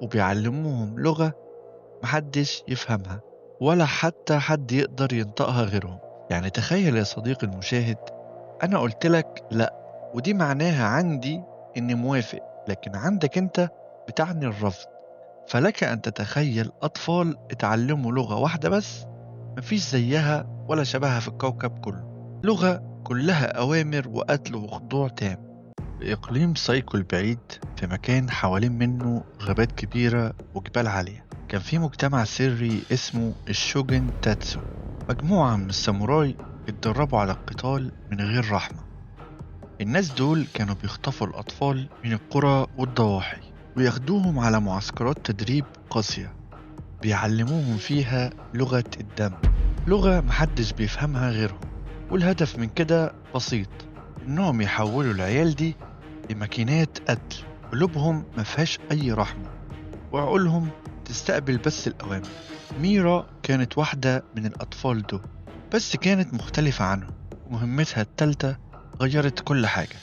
وبيعلموهم لغة محدش يفهمها ولا حتى حد يقدر ينطقها غيرهم. يعني تخيل يا صديقي المشاهد، أنا قلت لك لأ ودي معناها عندي إني موافق، لكن عندك أنت بتعني الرفض. فلك أن تتخيل أطفال اتعلموا لغة واحدة بس مفيش زيها ولا شبهها في الكوكب كله، لغة كلها أوامر وقتل وخضوع تام. في إقليم سايكو البعيد، في مكان حوالين منه غابات كبيرة وجبال عالية، كان في مجتمع سري اسمه الشوجن تاتسو، مجموعة من الساموراي اتدربوا على القتال من غير رحمة. الناس دول كانوا بيخطفوا الأطفال من القرى والضواحي وياخدوهم على معسكرات تدريب قاسية، بيعلموهم فيها لغة الدم، لغة محدش بيفهمها غيرهم. والهدف من كده بسيط، إنهم يحولوا العيال دي لماكينات قتل، قلوبهم مفيهاش أي رحمة وعقولهم تستقبل بس الأوامر. ميرا كانت واحدة من الأطفال دول، بس كانت مختلفة عنهم، ومهمتها التالتة غيرت كل حاجة.